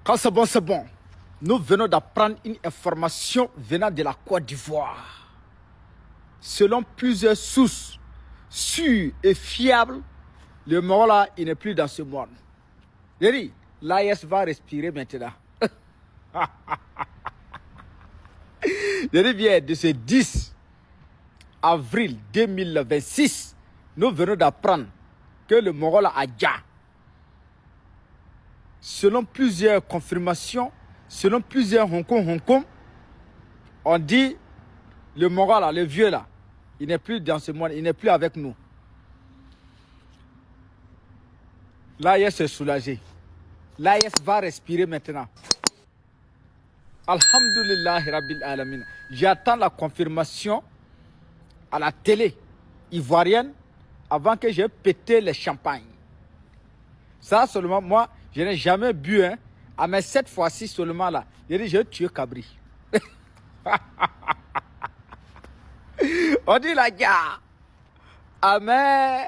Quand c'est bon, c'est bon. Nous venons d'apprendre une information venant de la Côte d'Ivoire. Selon plusieurs sources sûres et fiables, le Morola, il n'est plus dans ce monde. L'AES va respirer maintenant. Je dis bien, de ce 10 avril 2026, nous venons d'apprendre que le Morola a déjà. Selon plusieurs confirmations, selon plusieurs Hong Kong, on dit le Morola, le vieux là, il n'est plus dans ce monde, il n'est plus avec nous. L'AES est soulagé. L'AES va respirer maintenant. Alhamdulillah Rabbil Alamin. J'attends la confirmation à la télé ivoirienne avant que j'ai pété les champagnes. Ça seulement, moi, je n'ai jamais bu, hein. Ah, mais cette fois-ci seulement là, j'ai tué Cabri. On dit la gare. Ah, mais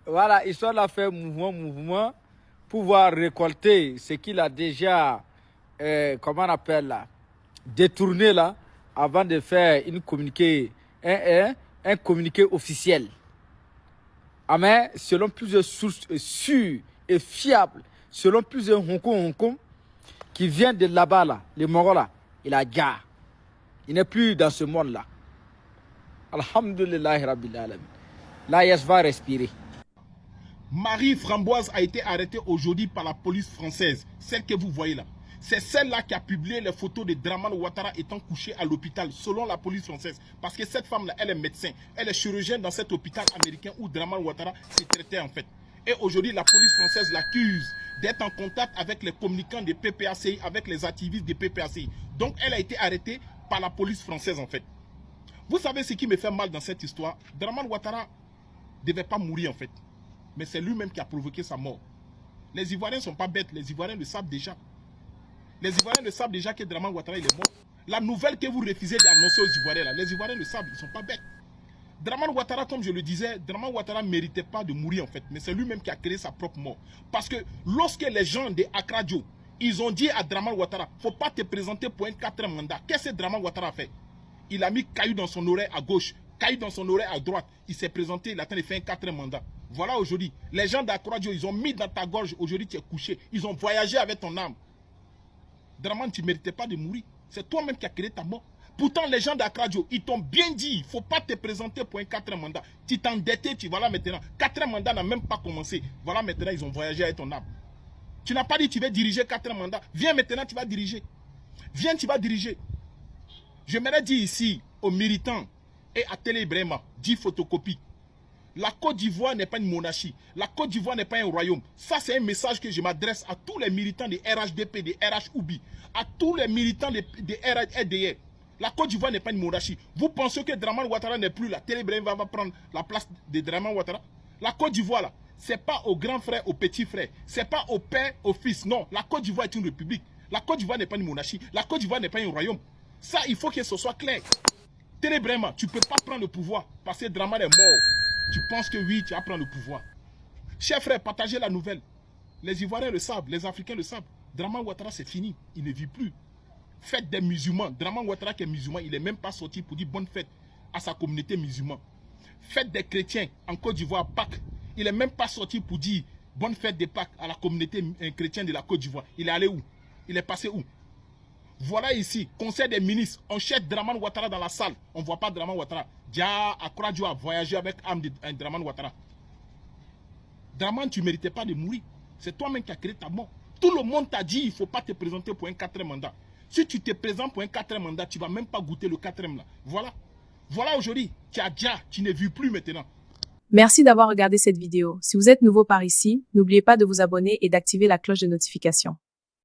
voilà, ils sont là faire mouvement, pour pouvoir récolter ce qu'il a déjà, comment on appelle là, détourné là, avant de faire une communiqué, un communiqué officiel. Ah, mais selon plusieurs sources sûres et fiables, selon plusieurs Hong Kong, qui viennent de là-bas, là, les Morola, il a gare. Il n'est plus dans ce monde-là. Alhamdulillah Rabbil Alamin. L'AES va respirer. Marie Framboise a été arrêtée aujourd'hui par la police française, celle que vous voyez là. C'est celle-là qui a publié les photos de Dramane Ouattara étant couché à l'hôpital, selon la police française. Parce que cette femme-là, elle est médecin, elle est chirurgienne dans cet hôpital américain où Dramane Ouattara s'est traité en fait. Et aujourd'hui, la police française l'accuse d'être en contact avec les communicants de PPACI, avec les activistes de PPACI. Donc, elle a été arrêtée par la police française en fait. Vous savez ce qui me fait mal dans cette histoire? Dramane Ouattara ne devait pas mourir en fait. Mais c'est lui-même qui a provoqué sa mort. Les Ivoiriens ne sont pas bêtes, les Ivoiriens le savent déjà. Les Ivoiriens le savent déjà que Dramane Ouattara il est mort. La nouvelle que vous refusez d'annoncer aux Ivoiriens, là, les Ivoiriens le savent, ils ne sont pas bêtes. Dramane Ouattara, comme je le disais, Dramane Ouattara ne méritait pas de mourir en fait. Mais c'est lui-même qui a créé sa propre mort. Parce que lorsque les gens de Accra Joe, ils ont dit à Dramane Ouattara, il ne faut pas te présenter pour un 4e mandat. Qu'est-ce que Dramane Ouattara a fait? Il a mis caillou dans son oreille à gauche, caillou dans son oreille à droite. Il s'est présenté, il a tenté de faire un 4e mandat. Voilà aujourd'hui. Les gens d'Accra Joe, ils ont mis dans ta gorge, aujourd'hui tu es couché. Ils ont voyagé avec ton âme. Dramane, tu ne méritais pas de mourir. C'est toi-même qui as créé ta mort. Pourtant, les gens d'Accra Joe, ils t'ont bien dit, il ne faut pas te présenter pour un 4e mandat. Tu t'endettais, tu voilà maintenant. 4e mandat n'a même pas commencé. Voilà maintenant, ils ont voyagé avec ton âme. Tu n'as pas dit tu vas diriger 4e mandat. Viens maintenant, tu vas diriger. Viens, tu vas diriger. J'aimerais dire ici aux militants et à Télé Ibrahima, dis photocopie. La Côte d'Ivoire n'est pas une monarchie. La Côte d'Ivoire n'est pas un royaume. Ça, c'est un message que je m'adresse à tous les militants de RHDP, de RHUBI, à tous les militants de RHDR. La Côte d'Ivoire n'est pas une monarchie. Vous pensez que Dramane Ouattara n'est plus là? Télé Ibrahima va prendre la place de Dramane Ouattara? La Côte d'Ivoire, là, ce n'est pas au grand frère, au petit frère. Ce n'est pas au père, au fils. Non, la Côte d'Ivoire est une république. La Côte d'Ivoire n'est pas une monarchie. La Côte d'Ivoire n'est pas un royaume. Ça, il faut que ce soit clair. Télé Ibrahima, tu ne peux pas prendre le pouvoir parce que Dramane est mort. Tu penses que oui, tu vas prendre le pouvoir. Chers frères, partagez la nouvelle. Les Ivoiriens le savent, les Africains le savent. Dramane Ouattara, c'est fini. Il ne vit plus. Fête des musulmans. Dramane Ouattara qui est musulman, il n'est même pas sorti pour dire bonne fête à sa communauté musulmane. Fête des chrétiens en Côte d'Ivoire, Pâques. Il n'est même pas sorti pour dire bonne fête de Pâques à la communauté chrétienne de la Côte d'Ivoire. Il est allé où? Il est passé où? Voilà ici, conseil des ministres, on cherche Dramane Ouattara dans la salle. On ne voit pas Dramane Ouattara. Dia Accra Joe a voyagé avec Dramane Ouattara. Dramane, tu ne méritais pas de mourir. C'est toi-même qui as créé ta mort. Tout le monde t'a dit il ne faut pas te présenter pour un 4e mandat. Si tu te présentes pour un 4e mandat, tu ne vas même pas goûter le 4e là. Voilà. Voilà aujourd'hui, tu as déjà, tu ne vis plus maintenant. Merci d'avoir regardé cette vidéo. Si vous êtes nouveau par ici, n'oubliez pas de vous abonner et d'activer la cloche de notification.